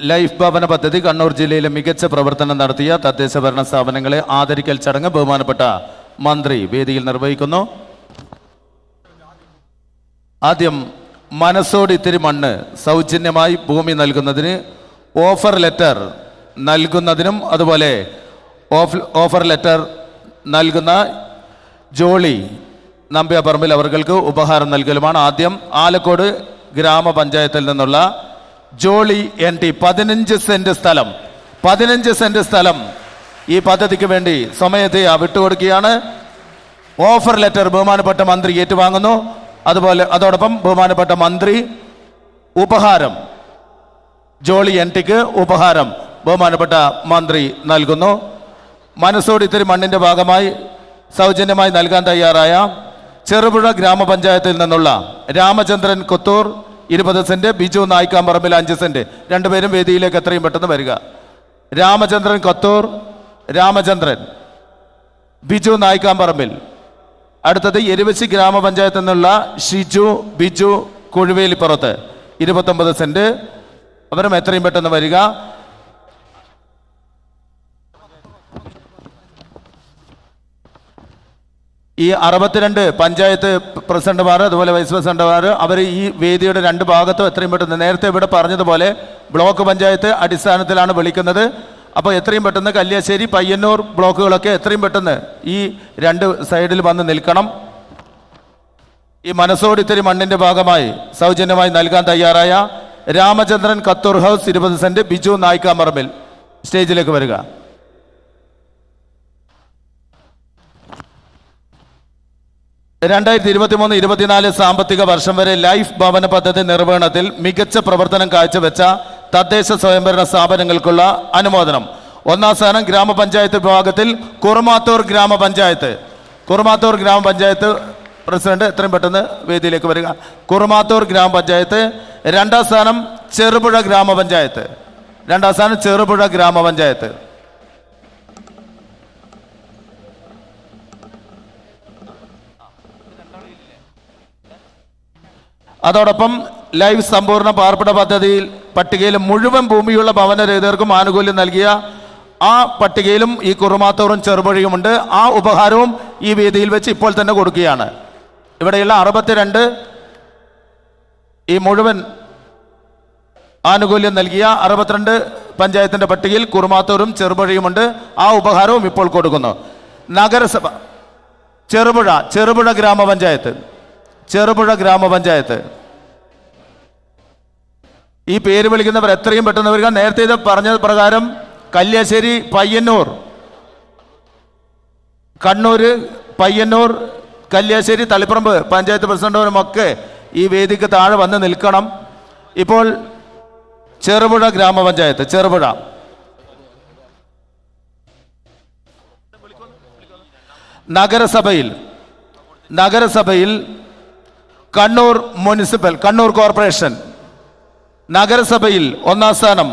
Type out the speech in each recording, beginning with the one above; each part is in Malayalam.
ലൈഫ് ഭവന പദ്ധതി കണ്ണൂർ ജില്ലയിലെ മികച്ച പ്രവർത്തനം നടത്തിയ തദ്ദേശ ഭരണ സ്ഥാപനങ്ങളെ ആദരിക്കൽ ചടങ്ങ് ബഹുമാനപ്പെട്ട മന്ത്രി വേദിയിൽ നിർവഹിക്കുന്നു. ആദ്യം മനസ്സോട് ഇത്തിരി മണ്ണ് സൗജന്യമായി ഭൂമി നൽകുന്നതിന് ഓഫർ ലെറ്റർ നൽകുന്നതിനും അതുപോലെ ഓഫർ ലെറ്റർ നൽകുന്ന ജോളി നമ്പ്യാപറമ്പിൽ അവർക്ക് ഉപഹാരം നൽകലുമാണ്. ആദ്യം ആലക്കോട് ഗ്രാമപഞ്ചായത്തിൽ നിന്നുള്ള ജോളി NT 15 സെന്റ് സ്ഥലം ഈ പദ്ധതിക്ക് വേണ്ടി സ്വമേധയാ വിട്ടുകൊടുക്കുകയാണ്. ഓഫർ ലെറ്റർ ബഹുമാനപ്പെട്ട മന്ത്രി ഏറ്റുവാങ്ങുന്നു. അതോടൊപ്പം ബഹുമാനപ്പെട്ട മന്ത്രി ഉപഹാരം ജോളി NTക്ക് ഉപഹാരം ബഹുമാനപ്പെട്ട മന്ത്രി നൽകുന്നു. മനസ്സോട് ഇത്തിരി മണ്ണിന്റെ ഭാഗമായി സൗജന്യമായി നൽകാൻ തയ്യാറായ ചെറുപുഴ ഗ്രാമപഞ്ചായത്തിൽ നിന്നുള്ള രാമചന്ദ്രൻ കൊത്തൂർ 20 സെന്റ്, ബിജു നായിക്കാമ്പറമ്പിൽ 5 സെന്റ്. രണ്ടുപേരും വേദിയിലേക്ക് എത്രയും പെട്ടെന്ന് വരിക. രാമചന്ദ്രൻ കൊത്തൂർ, ബിജു നായിക്കാമ്പറമ്പിൽ. അടുത്തത് എരുവശി ഗ്രാമപഞ്ചായത്തിൽ നിന്നുള്ള ബിജു കുഴുവേലിപ്പുറത്ത് 29 സെന്റ്. അവരും എത്രയും പെട്ടെന്ന് വരിക. ഈ 62 പഞ്ചായത്ത് പ്രസിഡന്റുമാർ അതുപോലെ വൈസ് പ്രസിഡന്റുമാർ അവർ ഈ വേദിയുടെ 2 ഭാഗത്തും എത്രയും പെട്ടെന്ന്, നേരത്തെ ഇവിടെ പറഞ്ഞതുപോലെ ബ്ലോക്ക് പഞ്ചായത്ത് അടിസ്ഥാനത്തിലാണ് വിളിക്കുന്നത്. അപ്പോൾ എത്രയും പെട്ടെന്ന് കല്യാശ്ശേരി, പയ്യന്നൂർ ബ്ലോക്കുകളൊക്കെ എത്രയും പെട്ടെന്ന് ഈ 2 സൈഡിൽ വന്ന് നിൽക്കണം. ഈ മനസ്സോട് ഇത്തിരി മണ്ണിന്റെ ഭാഗമായി സൗജന്യമായി നൽകാൻ തയ്യാറായ രാമചന്ദ്രൻ കത്തൂർ ഹൗസ് 20 സെന്റ്, ബിജു നായിക്കാമ്പറമ്പിൽ സ്റ്റേജിലേക്ക് വരിക. രണ്ടായിരത്തി 23-24 സാമ്പത്തിക വർഷം വരെ ലൈഫ് ഭവന പദ്ധതി നിർവഹണത്തിൽ മികച്ച പ്രവർത്തനം കാഴ്ചവെച്ച തദ്ദേശ സ്വയംഭരണ സ്ഥാപനങ്ങൾക്കുള്ള അനുമോദനം. 1ാം സ്ഥാനം ഗ്രാമപഞ്ചായത്ത് വിഭാഗത്തിൽ കുറുമാത്തൂർ ഗ്രാമപഞ്ചായത്ത് പ്രസിഡന്റ് എത്രയും പെട്ടെന്ന് വേദിയിലേക്ക് വരിക. കുറുമാത്തൂർ ഗ്രാമപഞ്ചായത്ത്. 2ാം സ്ഥാനം ചെറുപുഴ ഗ്രാമപഞ്ചായത്ത്. അതോടൊപ്പം ലൈഫ് സമ്പൂർണ്ണ പാർപ്പിട പട്ടികയിൽ മുഴുവൻ ഭൂമിയുള്ള ഭവനരഹിതർക്കും ആനുകൂല്യം നൽകിയ ആ പട്ടികയിലും ഈ കുറുമാത്തൂറും ചെറുപുഴയുമുണ്ട്. ആ ഉപഹാരവും ഈ വേദിയിൽ വെച്ച് ഇപ്പോൾ തന്നെ കൊടുക്കുകയാണ്. ഇവിടെയുള്ള 62 ഈ മുഴുവൻ ആനുകൂല്യം നൽകിയ 62 പഞ്ചായത്തിന്റെ പട്ടികയിൽ കുറുമാത്തൂരും ചെറുപുഴയുമുണ്ട്. ആ ഉപഹാരവും ഇപ്പോൾ കൊടുക്കുന്നു. നഗരസഭ ചെറുപുഴ ഗ്രാമപഞ്ചായത്ത്. ഈ പേര് വിളിക്കുന്നവർ എത്രയും പെട്ടെന്ന് വരിക. നേരത്തെ ഇത് പറഞ്ഞ പ്രകാരം കല്യാശ്ശേരി, പയ്യന്നൂർ, കല്യാശ്ശേരി, തളിപ്പറമ്പ് പഞ്ചായത്ത് പ്രസിഡന്റുമാരുമൊക്കെ ഈ വേദിക്ക് താഴെ വന്ന് നിൽക്കണം. ഇപ്പോൾ ചെറുപുഴ ഗ്രാമപഞ്ചായത്ത്. നഗരസഭയിൽ കണ്ണൂർ കോർപ്പറേഷൻ. നഗരസഭയിൽ 1ാം സ്ഥാനം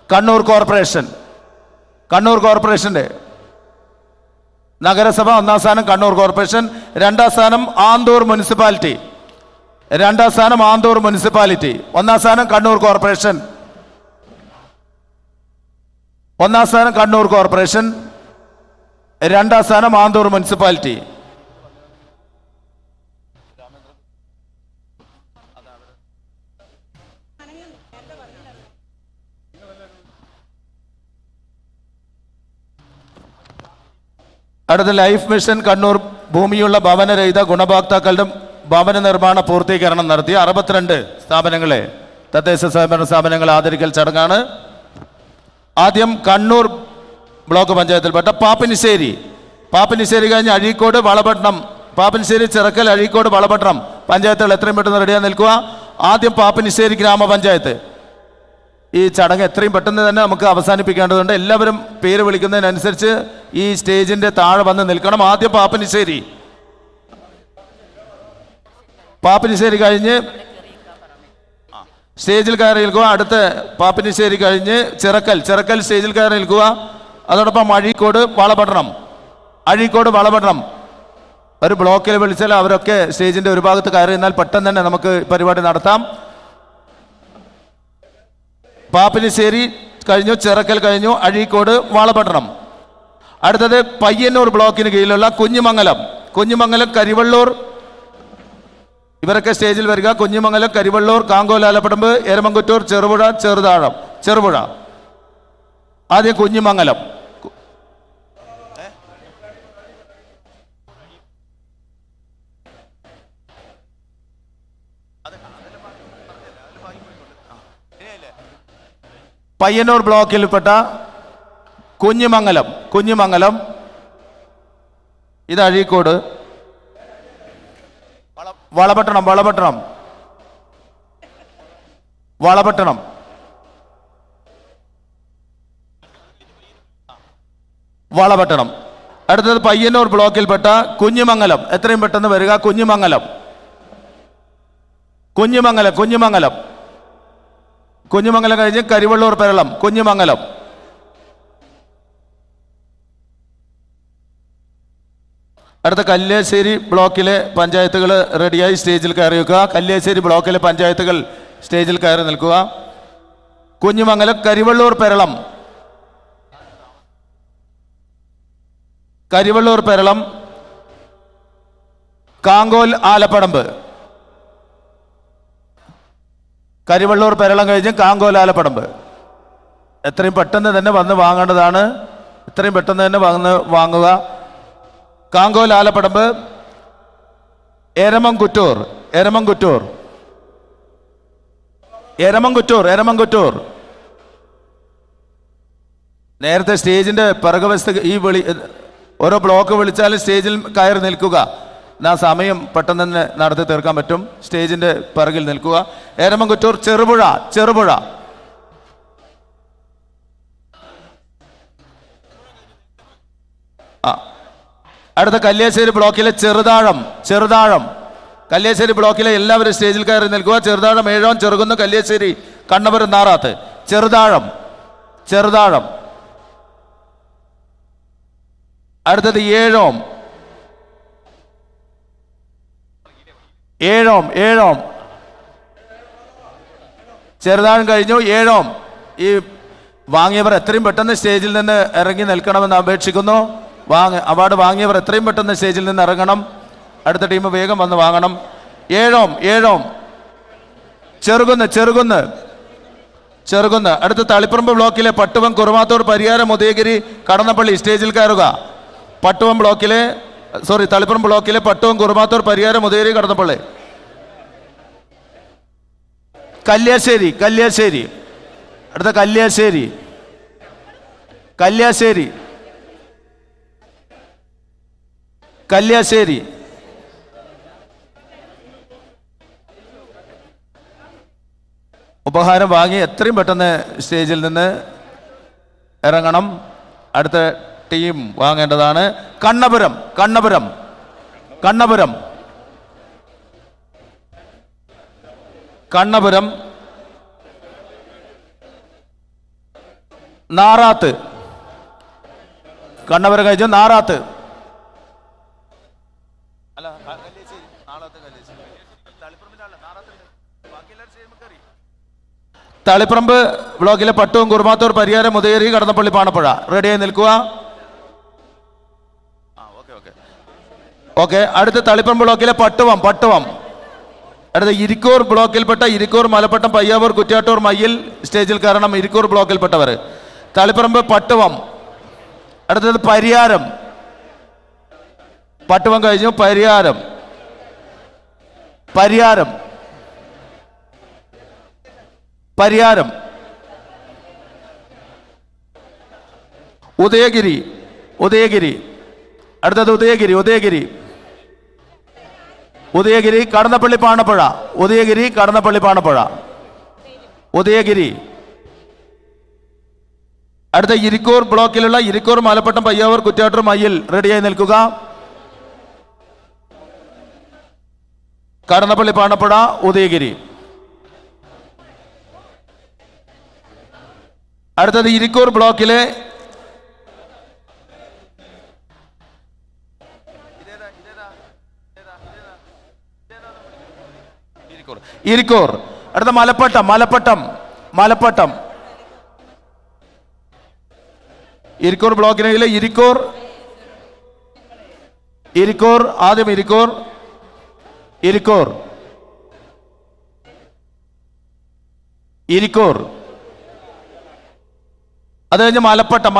കണ്ണൂർ കോർപ്പറേഷന്റെ നഗരസഭ 1ാം സ്ഥാനം കണ്ണൂർ കോർപ്പറേഷൻ. 2ാം സ്ഥാനം ആന്തൂർ മുനിസിപ്പാലിറ്റി. 1ാം സ്ഥാനം കണ്ണൂർ കോർപ്പറേഷൻ. 2ാം സ്ഥാനം ആന്തൂർ മുനിസിപ്പാലിറ്റി. അടുത്ത ലൈഫ് മിഷൻ കണ്ണൂർ ഭൂമിയുള്ള ഭവനരഹിത ഗുണഭോക്താക്കളുടെ ഭവന നിർമ്മാണ പൂർത്തീകരണം നടത്തിയ 62 സ്ഥാപനങ്ങളെ തദ്ദേശ സ്വയംഭരണ സ്ഥാപനങ്ങളെ ആദരിക്കൽ ചടങ്ങാണ്. ആദ്യം കണ്ണൂർ ബ്ലോക്ക് പഞ്ചായത്തിൽപ്പെട്ട പാപ്പിനിശ്ശേരി കഴിഞ്ഞ് അഴീക്കോട്, വളപട്ടണം, പാപ്പിനിശ്ശേരി, ചിറക്കൽ, അഴീക്കോട്, വളപട്ടണം പഞ്ചായത്തുകൾ എത്രയും പെട്ടെന്ന് റെഡിയായി നിൽക്കുക. ആദ്യം പാപ്പിനിശ്ശേരി ഗ്രാമപഞ്ചായത്ത്. ഈ ചടങ്ങ് എത്രയും പെട്ടെന്ന് തന്നെ നമുക്ക് അവസാനിപ്പിക്കേണ്ടതുണ്ട്. എല്ലാവരും പേര് വിളിക്കുന്നതിനനുസരിച്ച് ഈ സ്റ്റേജിന്റെ താഴെ വന്ന് നിൽക്കണം. ആദ്യം പാപ്പിനിശ്ശേരി കഴിഞ്ഞ് സ്റ്റേജിൽ കയറി നിൽക്കുക. അടുത്ത പാപ്പിനിശ്ശേരി കഴിഞ്ഞ് ചിറക്കൽ സ്റ്റേജിൽ കയറി നിൽക്കുക. അതോടൊപ്പം അഴീക്കോട്, വളപട്ടണം ഒരു ബ്ലോക്കിൽ വിളിച്ചാൽ അവരൊക്കെ സ്റ്റേജിന്റെ ഒരു ഭാഗത്ത് കയറി നിന്നാൽ പെട്ടെന്ന് തന്നെ നമുക്ക് പരിപാടി നടത്താം. പാപ്പിനിശ്ശേരി കഴിഞ്ഞു, ചിറക്കൽ കഴിഞ്ഞു, അഴീക്കോട്, വാളപട്ടണം. അടുത്തത് പയ്യന്നൂർ ബ്ലോക്കിന് കീഴിലുള്ള കുഞ്ഞിമംഗലം. കുഞ്ഞിമംഗലം, കരിവള്ളൂർ, ഇവരൊക്കെ സ്റ്റേജിൽ വരിക. കുഞ്ഞിമംഗലം, കരിവള്ളൂർ, കാങ്കോൽ, ആലപ്പടമ്പ്, എരമംകുറ്റൂർ, ചെറുപുഴ, ചെറുപുഴ. ആദ്യം കുഞ്ഞിമംഗലം. പയ്യന്നൂർ ബ്ലോക്കിൽപ്പെട്ട കുഞ്ഞിമംഗലം, ഇത് അഴീക്കോട്. വളപട്ടണം. അടുത്തത് പയ്യന്നൂർ ബ്ലോക്കിൽപ്പെട്ട കുഞ്ഞിമംഗലം. എത്രയും പെട്ടെന്ന് വരിക. കുഞ്ഞിമംഗലം കഴിഞ്ഞ് കരിവള്ളൂർ, പെരളം, കുഞ്ഞിമംഗലം. അടുത്ത കല്യാശ്ശേരി ബ്ലോക്കിലെ പഞ്ചായത്തുകൾ റെഡിയായി സ്റ്റേജിൽ കയറി വെക്കുക. കല്യാശ്ശേരി ബ്ലോക്കിലെ പഞ്ചായത്തുകൾ സ്റ്റേജിൽ കയറി നിൽക്കുക. കുഞ്ഞിമംഗലം, കരിവള്ളൂർ, പെരളം, കാങ്കോൽ, ആലപ്പടമ്പ്. കരിവള്ളൂർ, പെരളം കഴിഞ്ഞ് കാങ്കോൽ, ആലപ്പടമ്പ്. എത്രയും പെട്ടെന്ന് തന്നെ വന്ന് വാങ്ങേണ്ടതാണ്. എത്രയും പെട്ടെന്ന് തന്നെ വാങ്ങുക. കാങ്കോൽ, ആലപ്പടമ്പ്, എരമംകുറ്റൂർ. നേരത്തെ സ്റ്റേജിന്റെ പിറകുവശത്ത് ഈ ഓരോ ബ്ലോക്ക് വിളിച്ചാലും സ്റ്റേജിൽ കയറി നിൽക്കുക. ആ സമയം പെട്ടെന്ന് തന്നെ നടത്തി തീർക്കാൻ പറ്റും. സ്റ്റേജിന്റെ പിറകിൽ നിൽക്കുക. എരമംകുറ്റൂർ, ചെറുപുഴ. അടുത്ത കല്യാശ്ശേരി ബ്ലോക്കിലെ ചെറുതാഴം. കല്യാശ്ശേരി ബ്ലോക്കിലെ എല്ലാവരും സ്റ്റേജിൽ കയറി നിൽക്കുക. ചെറുതാഴം, ഏഴോം, ചെറുകുന്ന്, കല്യാശ്ശേരി, കണ്ണപുരം, നാറാത്ത്. ചെറുതാഴം. അടുത്തത് ഏഴോം. ചെറുതാഴം കഴിഞ്ഞു. ഏഴോം. ഈ വാങ്ങിയവർ എത്രയും പെട്ടെന്ന് സ്റ്റേജിൽ നിന്ന് ഇറങ്ങി നിൽക്കണമെന്ന് അപേക്ഷിക്കുന്നു. അവാർഡ് വാങ്ങിയവർ എത്രയും പെട്ടെന്ന് സ്റ്റേജിൽ നിന്ന് ഇറങ്ങണം. അടുത്ത ടീം വേഗം വന്ന് വാങ്ങണം. ഏഴോം. ചെറുകുന്ന്. അടുത്ത തളിപ്പറമ്പ് ബ്ലോക്കിലെ പട്ടുവം, കുറുമാത്തൂർ, പരിയാരം, ഉദയഗിരി, കടന്നപ്പള്ളി. സ്റ്റേജിൽ കയറുക. തളിപ്പറമ്പ് ബ്ലോക്കിലെ പട്ടുവം, കുറുമാത്തൂർ, പരിയാരം, ഉദയഗിരി, കടന്നപ്പള്ളി. കല്യാശ്ശേരി. അടുത്ത കല്യാശ്ശേരി. ഉപഹാരം വാങ്ങി എത്രയും പെട്ടെന്ന് സ്റ്റേജിൽ നിന്ന് ഇറങ്ങണം. അടുത്ത ടീം വാങ്ങേണ്ടതാണ്. കണ്ണപുരം. നാറാത്ത്. കണ്ണപുരം കഴിച്ചു. നാറാത്ത്. തളിപ്പറമ്പ് ബ്ലോക്കിലെ പട്ടുവം, കുറുമാത്തൂർ, പരിയാരം, ഉദയഗിരി, കടന്നപ്പള്ളി, പാണപ്പുഴ. റെഡിയായി നിൽക്കുക. ഓക്കെ. അടുത്ത തളിപ്പറമ്പ് ബ്ലോക്കിലെ പട്ടുവം. അടുത്ത ഇരിക്കൂർ ബ്ലോക്കിൽപ്പെട്ട ഇരിക്കൂർ, മലപ്പട്ടം, പയ്യാവൂർ, കുറ്റ്യാട്ടൂർ, മയ്യിൽ. സ്റ്റേജിൽ കയറണം. ഇരിക്കൂർ ബ്ലോക്കിൽപ്പെട്ടവർ. തളിപ്പറമ്പ്, പട്ടുവം. അടുത്തത് പരിയാരം. പട്ടുവം കഴിഞ്ഞു. പരിയാരം. ഉദയഗിരി. അടുത്തത് ഉദയഗിരി, കടന്നപ്പള്ളി, പാണപ്പുഴ. ഉദയഗിരി. അടുത്ത ഇരിക്കൂർ ബ്ലോക്കിലുള്ള ഇരിക്കൂർ, മലപ്പട്ടം, പയ്യാവൂർ, കുറ്റ്യാട്ടൂർ, മയ്യിൽ. റെഡിയായി നിൽക്കുക. കടന്നപ്പള്ളി, പാണപ്പുഴ, ഉദയഗിരി. അടുത്തത് ഇരിക്കൂർ ബ്ലോക്കിലെ ഇരിക്കൂർ. അടുത്ത മലപ്പട്ടം. ഇരിക്കൂർ ബ്ലോക്കിലെ ഇരിക്കൂർ ആദ്യം ഇരിക്കൂർ അത് കഴിഞ്ഞ് മലപ്പട്ടം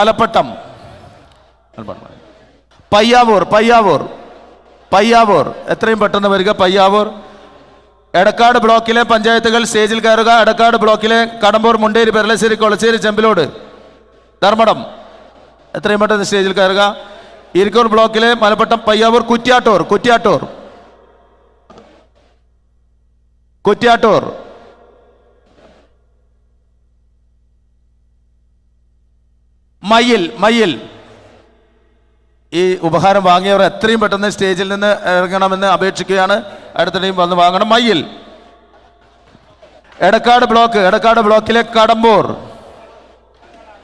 പയ്യാവൂർ എത്രയും പെട്ടെന്ന് വരിക. പയ്യാവൂർ. എടക്കാട് ബ്ലോക്കിലെ പഞ്ചായത്തുകൾ സ്റ്റേജിൽ കയറുക. എടക്കാട് ബ്ലോക്കിലെ കടമ്പൂർ, മുണ്ടേരി, പെരളശ്ശേരി, കൊളശ്ശേരി, ചെമ്പിലോട്, ധർമ്മടം എത്രയും പെട്ടെന്ന് സ്റ്റേജിൽ കയറുക. ഇരിക്കൂർ ബ്ലോക്കിലെ മലപ്പട്ടം, പയ്യാവൂർ, കുറ്റ്യാട്ടൂർ, മയ്യിൽ. ഈ ഉപഹാരം വാങ്ങിയവർ എത്രയും പെട്ടെന്ന് സ്റ്റേജിൽ നിന്ന് ഇറങ്ങണമെന്ന് അപേക്ഷിക്കുകയാണ്. അടുത്ത ടീം വന്ന് വാങ്ങണം. മയ്യിൽ. എടക്കാട് ബ്ലോക്കിലെ കടമ്പൂർ,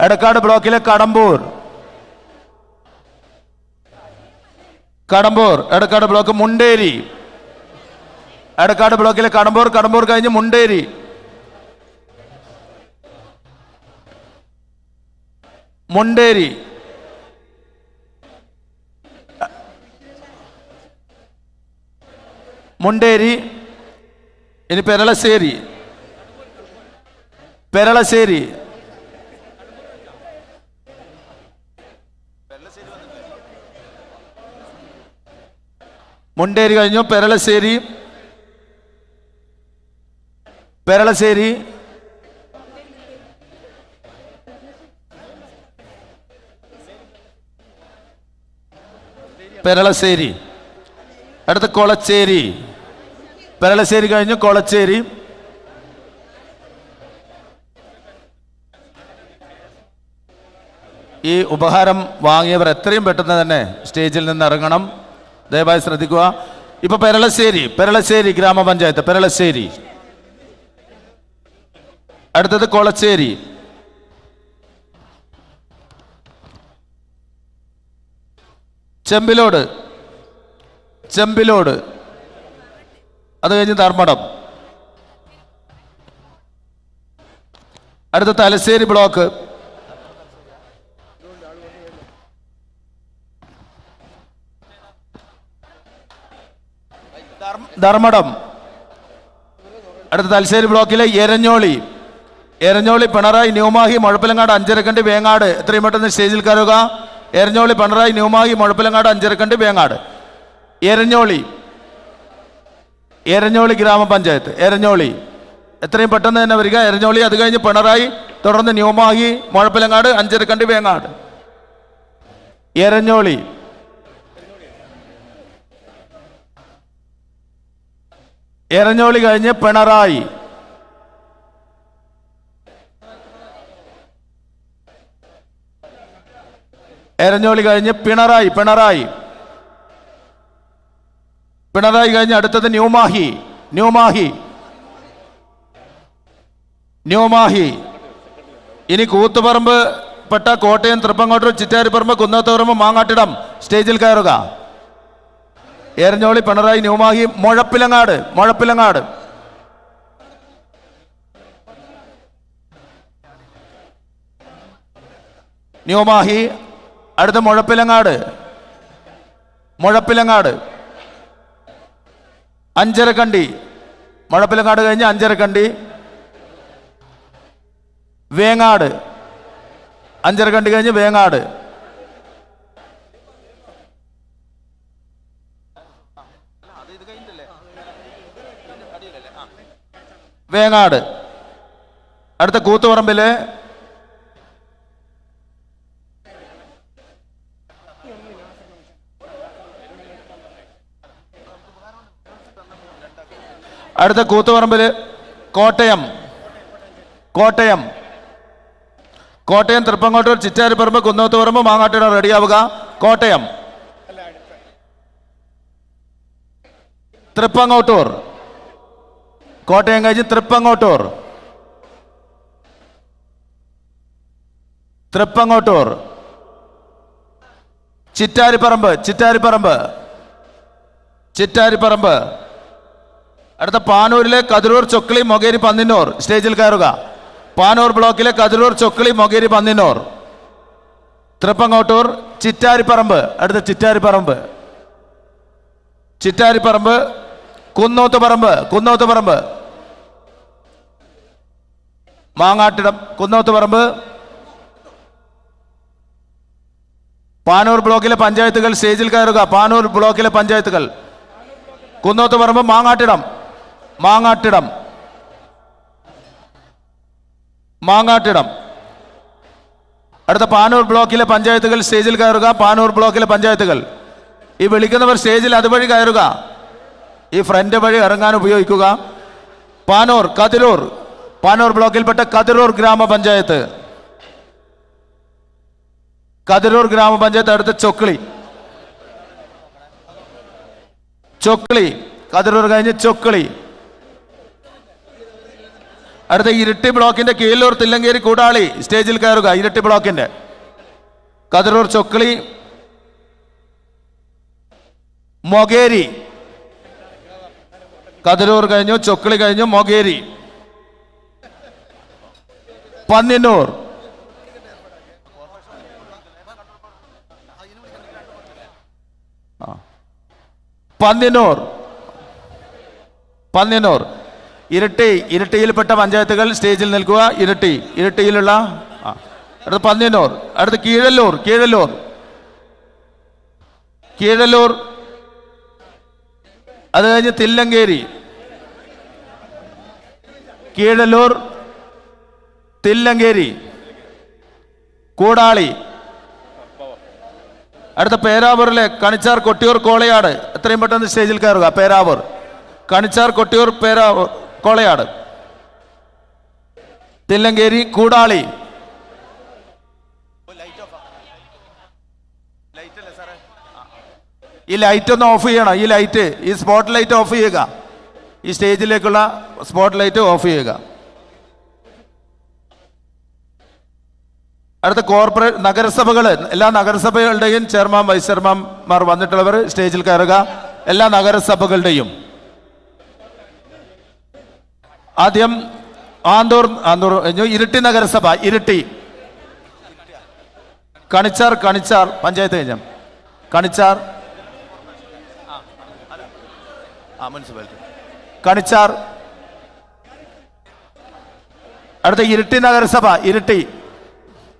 എടക്കാട് ബ്ലോക്കിലെ കടമ്പൂർ, എടക്കാട് ബ്ലോക്ക്, മുണ്ടേരി, എടക്കാട് ബ്ലോക്കിലെ കടമ്പൂർ കഴിഞ്ഞ് മുണ്ടേരി, ഇനി പെരളശ്ശേരി, മുണ്ടേരി കഴിഞ്ഞു. പെരളശ്ശേരി, അടുത്ത കൊളച്ചേരി, പെരളശ്ശേരി കഴിഞ്ഞു. കൊളച്ചേരി, ഈ ഉപഹാരം വാങ്ങിയവർ എത്രയും പെട്ടെന്ന് തന്നെ സ്റ്റേജിൽ നിന്ന് ഇറങ്ങണം. ദയവായി ശ്രദ്ധിക്കുക. ഇപ്പൊ പെരളശ്ശേരി ഗ്രാമപഞ്ചായത്ത്, പെരളശ്ശേരി. അടുത്തത് കൊളച്ചേരി, ചെമ്പിലോട്, അത് കഴിഞ്ഞ് ധർമ്മടം. അടുത്ത തലശ്ശേരി ബ്ലോക്ക്, ധർമ്മടം. അടുത്ത തലശ്ശേരി ബ്ലോക്കിലെ എരഞ്ഞോളി, പിണറായി, ന്യൂമാഹി, മുഴപ്പിലങ്ങാട്, അഞ്ചരക്കണ്ടി, വേങ്ങാട്. എത്രയും പെട്ടെന്ന് സ്റ്റേജിൽ കയറുക. എരഞ്ഞോളി, പിണറായി, ന്യൂമാഹി, മുഴപ്പിലങ്ങാട്, അഞ്ചരക്കണ്ടി, വേങ്ങാട്. എരഞ്ഞോളി ഗ്രാമപഞ്ചായത്ത്, എത്രയും പെട്ടെന്ന് തന്നെ വരിക. എരഞ്ഞോളി, അത് കഴിഞ്ഞ് പിണറായി, തുടർന്ന് ന്യൂമാഹി, മുഴപ്പിലങ്ങാട്, അഞ്ചരക്കണ്ടി, വേങ്ങാട്. എരഞ്ഞോളി കഴിഞ്ഞ് പിണറായി, കഴിഞ്ഞ് പിണറായി കഴിഞ്ഞ് അടുത്തത് ന്യൂമാഹി. ഇനി കൂത്തുപറമ്പ് പെട്ട കോട്ടയം, തൃപ്പങ്ങോട്ടൂർ, ചിറ്റാരിപ്പറമ്പ്, കുന്നത്തുപറമ്പ്, മാങ്ങാട്ടിടം. സ്റ്റേജിൽ കയറുക. എരഞ്ഞോളി, പിണറായി, ന്യൂമാഹി, മുഴപ്പിലങ്ങാട്, ന്യൂമാഹി. അടുത്ത മുഴപ്പിലങ്ങാട്, അഞ്ചരക്കണ്ടി. മുഴപ്പിലങ്ങാട് കഴിഞ്ഞ് അഞ്ചരക്കണ്ടി, വേങ്ങാട്. അഞ്ചരക്കണ്ടി കഴിഞ്ഞ് വേങ്ങാട്. അടുത്ത കൂത്തുപറമ്പിലെ കോട്ടയം, തൃപ്പങ്ങോട്ടൂർ, ചിറ്റാരിപ്പറമ്പ്, കുന്നത്തുപറമ്പ്, മാങ്ങാട്ടിടം. റെഡിയാവുക. കോട്ടയം, തൃപ്പങ്ങോട്ടൂർ, കോട്ടയം കഴിഞ്ഞ് തൃപ്പങ്ങോട്ടൂർ, ചിറ്റാരിപ്പറമ്പ്. അടുത്ത പാനൂരിലെ കതിരൂർ, ചൊക്കളി, മൊകേരി, പന്നിന്നൂർ. സ്റ്റേജിൽ കയറുക. പാനൂർ ബ്ലോക്കിലെ കതിരൂർ, ചൊക്കളി, മൊകേരി, പന്നിന്നൂർ. തൃപ്പങ്ങോട്ടൂർ, ചിറ്റാരിപ്പറമ്പ്, അടുത്ത ചിറ്റാരിപ്പറമ്പ്, ചിറ്റാരിപ്പറമ്പ്, കുന്നോത്തുപറമ്പ്, കുന്നോത്തുപറമ്പ്, മാങ്ങാട്ടിടം, കുന്നോത്തുപറമ്പ്. പാനൂർ ബ്ലോക്കിലെ പഞ്ചായത്തുകൾ സ്റ്റേജിൽ കയറുക. പാനൂർ ബ്ലോക്കിലെ പഞ്ചായത്തുകൾ: കുന്നോത്തുപറമ്പ്, മാങ്ങാട്ടിടം, മാങ്ങാട്ടിടം, മാങ്ങാട്ടിടം. അടുത്ത പാനൂർ ബ്ലോക്കിലെ പഞ്ചായത്തുകൾ സ്റ്റേജിൽ കയറുക. പാനൂർ ബ്ലോക്കിലെ പഞ്ചായത്തുകൾ. ഈ വിളിക്കുന്നവർ സ്റ്റേജിൽ അതുവഴി കയറുക. ഈ ഫ്രണ്ട് വഴി ഇറങ്ങാൻ ഉപയോഗിക്കുക. പാനൂർ, കതിരൂർ, പാനൂർ ബ്ലോക്കിൽപ്പെട്ട കതിരൂർ ഗ്രാമപഞ്ചായത്ത്, കതിരൂർ ഗ്രാമപഞ്ചായത്ത്. അടുത്ത ചൊക്കളി, ചൊക്കളി, കതിരൂർ കഴിഞ്ഞ് ചൊക്കളി. അടുത്ത ഇരിട്ടി ബ്ലോക്കിന്റെ കീഴല്ലൂർ, തില്ലങ്കേരി, കൂടാളി സ്റ്റേജിൽ കയറുക. ഇരിട്ടി ബ്ലോക്കിന്റെ കതിരൂർ, ചൊക്കളി, മൊകേരി. കതിരൂർ കഴിഞ്ഞു, ചൊക്കളി കഴിഞ്ഞു, മൊകേരി. പന്നിന്നൂർ, പന്നിന്നൂർ, പന്നിന്നൂർ. ഇരട്ടി, ഇരട്ടിയിൽപ്പെട്ട പഞ്ചായത്തുകൾ സ്റ്റേജിൽ നിൽക്കുക. ഇരട്ടി, ഇരട്ടിയിലുള്ള അടുത്ത് പന്നിന്നൂർ. അടുത്ത് കീഴല്ലൂർ, കീഴല്ലൂർ, കീഴല്ലൂർ. അത് കഴിഞ്ഞ് തില്ലങ്കേരി, കീഴല്ലൂർ, തില്ലങ്കേരി, കൂടാളി. അടുത്ത പേരാവൂരിലെ കണിച്ചാർ, കൊട്ടിയൂർ, കോളയാട്. എത്രയും പെട്ടെന്ന് സ്റ്റേജിൽ കയറുക. പേരാവൂർ, കണിച്ചാർ, കൊട്ടിയൂർ, പേരാവൂർ, കോളയാട്, തില്ലങ്കേരി, കൂടാളി. ഈ ലൈറ്റ് ഒന്ന് ഓഫ് ചെയ്യണം. ഈ ലൈറ്റ്, ഈ സ്പോട്ട് ലൈറ്റ് ഓഫ് ചെയ്യുക. ഈ സ്റ്റേജിലേക്കുള്ള സ്പോട്ട് ലൈറ്റ് ഓഫ് ചെയ്യുക. അടുത്ത കോർപ്പറേറ്റ് നഗരസഭകൾ, എല്ലാ നഗരസഭകളുടെയും ചെയർമാൻ, വൈസ് ചെയർമാൻമാർ വന്നിട്ടുള്ളവർ സ്റ്റേജിൽ കയറുക. എല്ലാ നഗരസഭകളുടെയും. ആദ്യം ആന്തൂർ, ആന്തൂർ കഴിഞ്ഞു. ഇരിട്ടി നഗരസഭ, ഇരിട്ടി, കണിച്ചാർ, കണിച്ചാർ പഞ്ചായത്ത് കഴിഞ്ഞു. കണിച്ചാർ, മുനിസിപ്പാലിറ്റി, കണിച്ചാർ. അടുത്ത ഇരിട്ടി നഗരസഭ, ഇരിട്ടി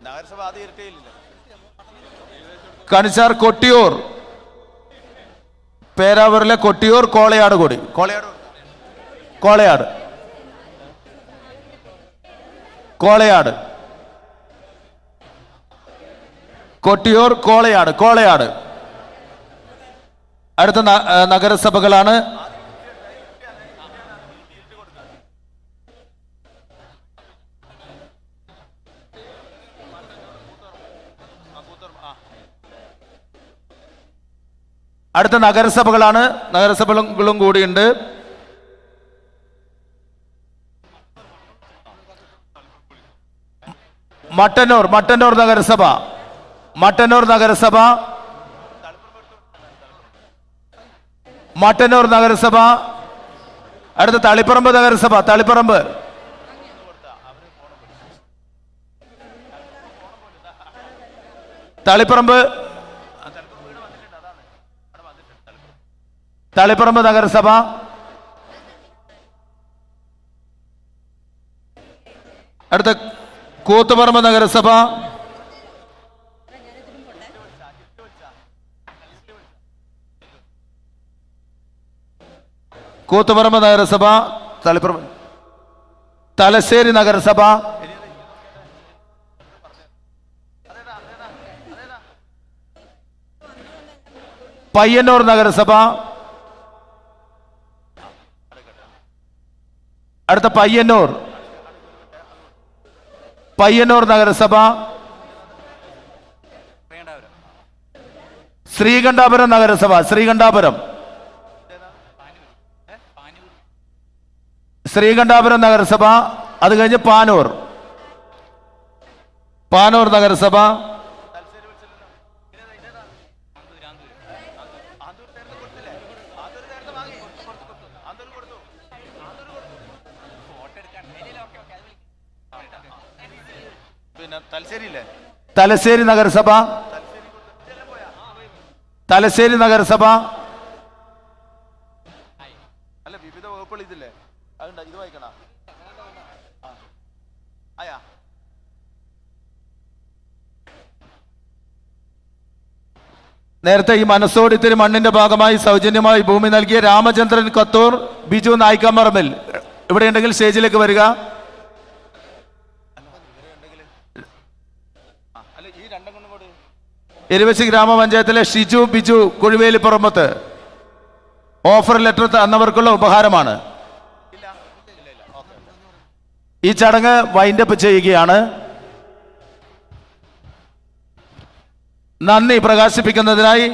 നഗരസഭ. ആദ്യം ഇരിട്ടിയിലില്ല. കണിച്ചാർ, കൊട്ടിയൂർ, പേരാവൂരിലെ കൊട്ടിയൂർ, കോളയാട് കൂടി. കോളയാട്, കോളയാട്, കോളയാട്, കൊട്ടിയൂർ, കോളയാട്, കോളയാട്. അടുത്ത നഗരസഭകളാണ് അടുത്ത നഗരസഭകളാണ്. നഗരസഭകളും കൂടിയുണ്ട്. മട്ടന്നൂർ, മട്ടന്നൂർ നഗരസഭ, മട്ടന്നൂർ നഗരസഭ, മട്ടന്നൂർ നഗരസഭ. അടുത്ത തളിപ്പറമ്പ് നഗരസഭ, തളിപ്പറമ്പ്, തളിപ്പറമ്പ്, തളിപ്പറമ്പ് നഗരസഭ. അടുത്ത കൂത്തുപറമ്പ് നഗരസഭ, കൂത്തുപറമ്പ് നഗരസഭ, തളിപ്പറമ്പ്. തലശ്ശേരി നഗരസഭ, പയ്യന്നൂർ നഗരസഭ. അടുത്ത പയ്യന്നൂർ, പയ്യന്നൂർ നഗരസഭ. ശ്രീകണ്ഠാപുരം നഗരസഭ, ശ്രീകണ്ഠാപുരം, ശ്രീകണ്ഠാപുരം നഗരസഭ. അത് കഴിഞ്ഞ് പാനൂർ, പാനൂർ നഗരസഭ. പിന്നെ തലശ്ശേരിയില്ലേ, തലശ്ശേരി നഗരസഭ, തലശ്ശേരി നഗരസഭ, അല്ല വിവിധ വകുപ്പുകൾ ഇതില്ലേ, ഇത് വായിക്കണ നേരത്തെ ഈ മനസ്സോടിത്തിരി മണ്ണിന്റെ ഭാഗമായി സൗജന്യമായി ഭൂമി നൽകിയ രാമചന്ദ്രൻ കത്തൂർ, ബിജു നായിക്കമ്പറമ്പിൽ ഇവിടെ ഉണ്ടെങ്കിൽ സ്റ്റേജിലേക്ക് വരിക. എരുവശി ഗ്രാമപഞ്ചായത്തിലെ ഷിജു ബിജു കുഴിവേലിപ്പുറമ്പത്ത് ഓഫർ ലെറ്റർ തന്നവർക്കുള്ള ഉപഹാരമാണ്. ഈ ചടങ്ങ് വൈൻഡപ്പ് ചെയ്യുകയാണ്. നന്ദി പ്രകാശിപ്പിക്കുന്നതിനായി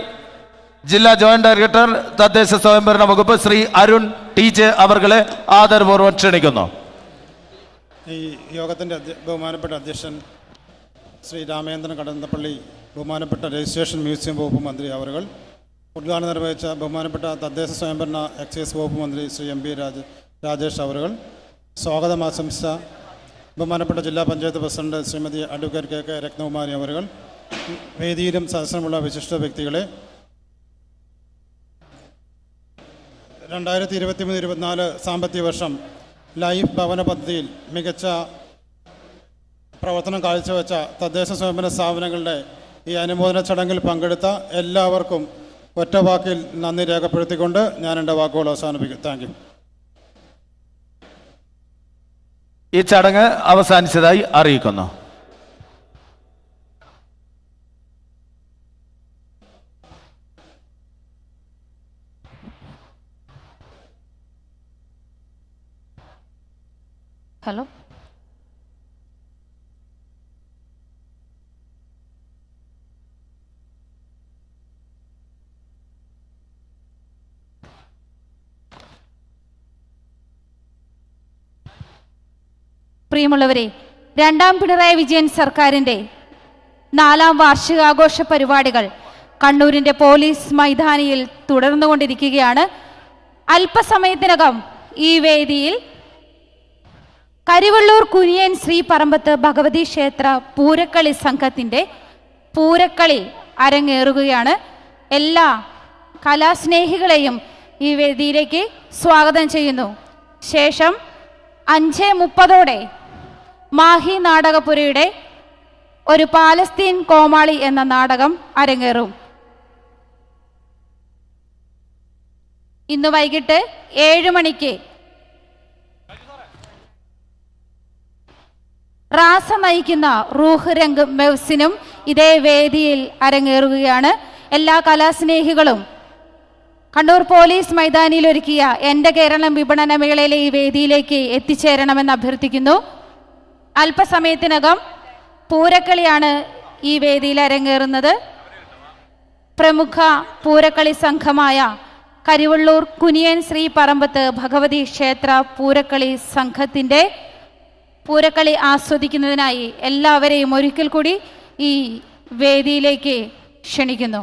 ജില്ലാ ജോയിന്റ് ഡയറക്ടർ തദ്ദേശ സ്വയംഭരണ വകുപ്പ് ശ്രീ അരുൺ ടീച്ചർ അവർകളെ ആദരപൂർവ്വം ക്ഷണിക്കുന്നു. ഈ യോഗത്തിൻ്റെ ബഹുമാനപ്പെട്ട അധ്യക്ഷൻ ശ്രീ രാമേന്ദ്രൻ കടന്നപ്പള്ളി, ബഹുമാനപ്പെട്ട രജിസ്ട്രേഷൻ മ്യൂസിയം വകുപ്പ് മന്ത്രി അവർകൾ, ഉദ്ഘാടനം നിർവഹിച്ച ബഹുമാനപ്പെട്ട തദ്ദേശ സ്വയംഭരണ എക്സൈസ് വകുപ്പ് മന്ത്രി ശ്രീ MP രാജേഷ് അവർകൾ, സ്വാഗതം ആശംസ ബഹുമാനപ്പെട്ട ജില്ലാ panchayat president Shrimati advocate KK Ratnakumari അവർകൾ, വേദിയിലും സദസ്സിലുമുള്ള വിശിഷ്ട വ്യക്തികളെ, 2023-24 സാമ്പത്തിക വർഷം ലൈഫ് ഭവന പദ്ധതിയിൽ മികച്ച പ്രവർത്തനം കാഴ്ചവെച്ച തദ്ദേശ സ്വയംഭരണ സ്ഥാപനങ്ങളുടെ ഈ അനുമോദന ചടങ്ങിൽ പങ്കെടുത്ത എല്ലാവർക്കും ഒറ്റ വാക്കിൽ നന്ദി രേഖപ്പെടുത്തിക്കൊണ്ട് ഞാൻ എൻ്റെ വാക്കുകൾ അവസാനിപ്പിക്കും. Thank you. ഈ ചടങ്ങ് അവസാനിച്ചതായി അറിയിക്കുന്നു. ഹലോ, പ്രിയമുള്ളവരെ, രണ്ടാം പിണറായി വിജയൻ സർക്കാരിൻ്റെ 4ാം വാർഷികാഘോഷ പരിപാടികൾ കണ്ണൂരിൻ്റെ പോലീസ് മൈതാനിയിൽ തുടർന്നുകൊണ്ടിരിക്കുകയാണ്. അല്പസമയത്തിനകം ഈ വേദിയിൽ കരിവള്ളൂർ കുനിയൻ ശ്രീ പറമ്പത്ത് ഭഗവതി ക്ഷേത്ര പൂരക്കളി സംഘത്തിൻ്റെ പൂരക്കളി അരങ്ങേറുകയാണ്. എല്ലാ കലാസ്നേഹികളെയും ഈ വേദിയിലേക്ക് സ്വാഗതം ചെയ്യുന്നു. ശേഷം 5:30 മാഹി നാടകപുരയുടെ ഒരു പാലസ്തീൻ കോമാളി എന്ന നാടകം അരങ്ങേറും. ഇന്ന് വൈകിട്ട് 7 മണിക്ക് റാസ നയിക്കുന്ന റൂഹ് രംഗ് മെവ്സിനും ഇതേ വേദിയിൽ അരങ്ങേറുകയാണ്. എല്ലാ കലാസ്നേഹികളും കണ്ണൂർ പോലീസ് മൈതാനിയിൽ ഒരുക്കിയ എൻ്റെ കേരളം വിപണന മേളയിലെ ഈ വേദിയിലേക്ക് എത്തിച്ചേരണമെന്ന് അഭ്യർത്ഥിക്കുന്നു. അല്പസമയത്തിനകം പൂരക്കളിയാണ് ഈ വേദിയിൽ അരങ്ങേറുന്നത്. പ്രമുഖ പൂരക്കളി സംഘമായ കരിവള്ളൂർ കുനിയൻ ശ്രീ പറമ്പത്ത് ഭഗവതി ക്ഷേത്ര പൂരക്കളി സംഘത്തിൻ്റെ പൂരക്കളി ആസ്വദിക്കുന്നതിനായി എല്ലാവരെയും ഒരിക്കൽ കൂടി ഈ വേദിയിലേക്ക് ക്ഷണിക്കുന്നു.